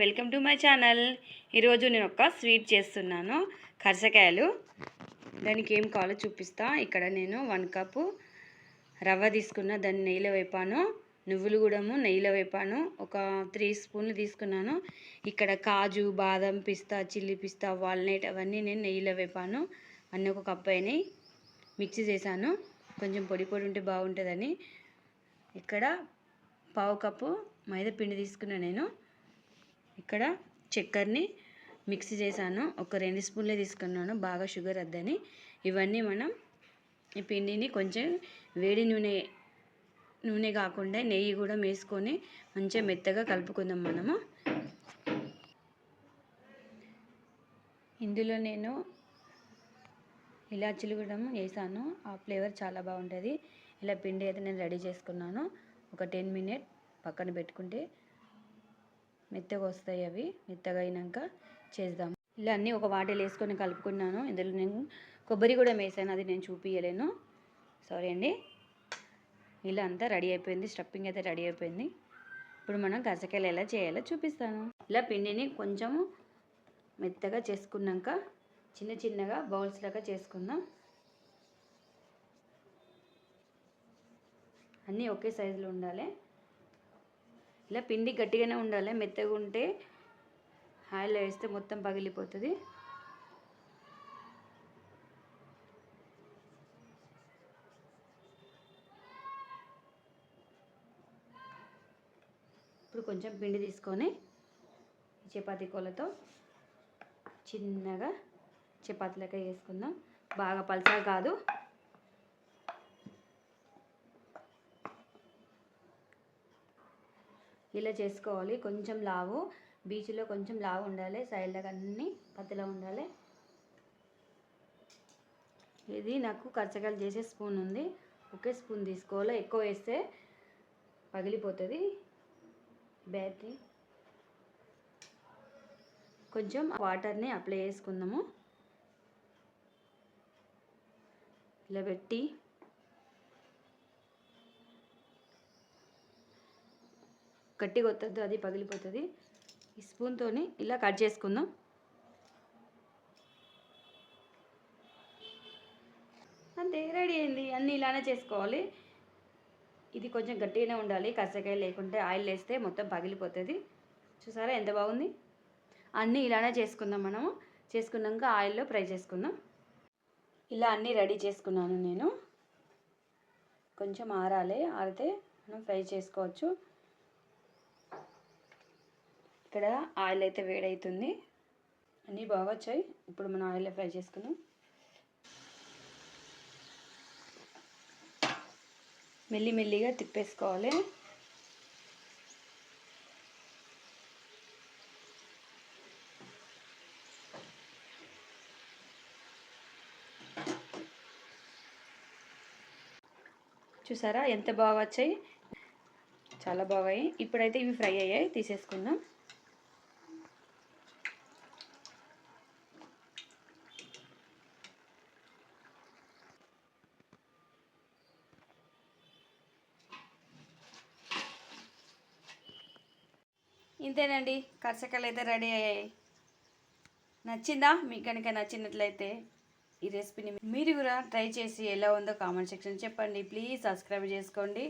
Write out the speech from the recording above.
Welcome to my channel. ఈరోజు నేను ఒక స్వీట్ చేస్తున్నాను, కర్సకాయలు. దానికి ఏం కావాలో చూపిస్తా. ఇక్కడ నేను 1 కప్పు రవ్వ తీసుకున్నా, దాన్ని నెయ్యిలో వేపాను. నువ్వులు కూడా నెయ్యిలో వేపాను. ఒక 3 స్పూన్లు తీసుకున్నాను. ఇక్కడ కాజు, బాదం, పిస్తా, చిల్లీ పిస్తా, వాల్నట్ అవన్నీ నేను నెయ్యిలో వేపాను. అన్నీ ఒక కప్పు అయినాయి. మిక్సీ చేశాను, కొంచెం పొడి పొడి ఉంటే బాగుంటుందని. ఇక్కడ 1/2 కప్పు మైదా పిండి తీసుకున్నా నేను. ఇక్కడ చక్కెరని మిక్సీ చేశాను, ఒక 2 స్పూన్లే తీసుకున్నాను, బాగా షుగర్ వద్దని. ఇవన్నీ మనం ఈ పిండిని కొంచెం వేడి నూనె కాకుండా నెయ్యి కూడా వేసుకొని మంచిగా మెత్తగా కలుపుకుందాం మనము. ఇందులో నేను ఇలాచీలు కూడా వేసాను, ఆ ఫ్లేవర్ చాలా బాగుంటుంది. ఇలా పిండి అయితే నేను రెడీ చేసుకున్నాను. ఒక 10 మినిట్ పక్కన పెట్టుకుంటే మెత్తగా వస్తాయి. అవి మెత్తగా అయినాక చేద్దాం. ఇలా అన్నీ ఒక వాటిలో వేసుకొని కలుపుకున్నాను. ఇందులో నేను కొబ్బరి కూడా వేసాను, అది నేను చూపించలేను, సారీ అండి. ఇలా అంతా రెడీ అయిపోయింది, స్టఫింగ్ అయితే రెడీ అయిపోయింది. ఇప్పుడు మనం కర్సకాయలు ఎలా చేయాలో చూపిస్తాను. ఇలా పిండిని కొంచెము మెత్తగా చేసుకున్నాక చిన్న చిన్నగా బౌల్స్ లాగా చేసుకుందాం. అన్నీ ఒకే సైజులో ఉండాలి. ఇలా పిండి గట్టిగానే ఉండాలి, మెత్తగా ఉంటే ఆయిల్లో వేస్తే మొత్తం పగిలిపోతుంది. ఇప్పుడు కొంచెం పిండి తీసుకొని చపాతీ కోలతో చిన్నగా చపాతీలకే వేసుకుందాం. బాగా పల్చగా కాదు. ఇలా చేసుకోవాలి. కొంచెం లావు, బీచ్లో కొంచెం లావు ఉండాలి, సైడ్లకు అన్నీ పతలా ఉండాలి. ఇది నాకు కర్సకాయలు చేసే స్పూన్ ఉంది, ఒకే స్పూన్ తీసుకోవాలి. ఎక్కువ వేస్తే పగిలిపోతుంది బ్యాటరీ. కొంచెం వాటర్ని అప్లై చేసుకుందాము. ఇలా పెట్టి గట్టిగా వద్దొద్దు, అది పగిలిపోతుంది. ఈ స్పూన్తో ఇలా కట్ చేసుకుందాం. అంతే, రెడీ అయింది. అన్నీ ఇలానే చేసుకోవాలి. ఇది కొంచెం గట్టిగానే ఉండాలి, కర్సకాయ లేకుంటే ఆయిల్ వేస్తే మొత్తం పగిలిపోతుంది. చూసారా ఎంత బాగుంది. అన్నీ ఇలానే చేసుకుందాం మనము. చేసుకున్నాక ఆయిల్లో ఫ్రై చేసుకుందాం. ఇలా అన్నీ రెడీ చేసుకున్నాను నేను. కొంచెం ఆరాలి, ఆరితే మనం ఫ్రై చేసుకోవచ్చు. ఇక్కడ ఆయిల్ అయితే వేడవుతుంది, అన్నీ బాగా వచ్చాయి. ఇప్పుడు మనం ఆయిల్లో ఫ్రై చేసుకుందాం. మెల్లిమెల్లిగా తిప్పేసుకోవాలి. చూసారా ఎంత బాగా వచ్చాయి, చాలా బాగాయి. ఇప్పుడైతే ఇవి ఫ్రై అయ్యాయి, తీసేసుకుందాం. ఇంతేనండి, కర్సకాయలు అయితే రెడీ అయ్యాయి. నచ్చిందా? మీకు కనుక నచ్చినట్లయితే ఈ రెసిపీని మీరు కూడా ట్రై చేసి ఎలా ఉందో కామెంట్ సెక్షన్ చెప్పండి. ప్లీజ్ సబ్స్క్రైబ్ చేసుకోండి.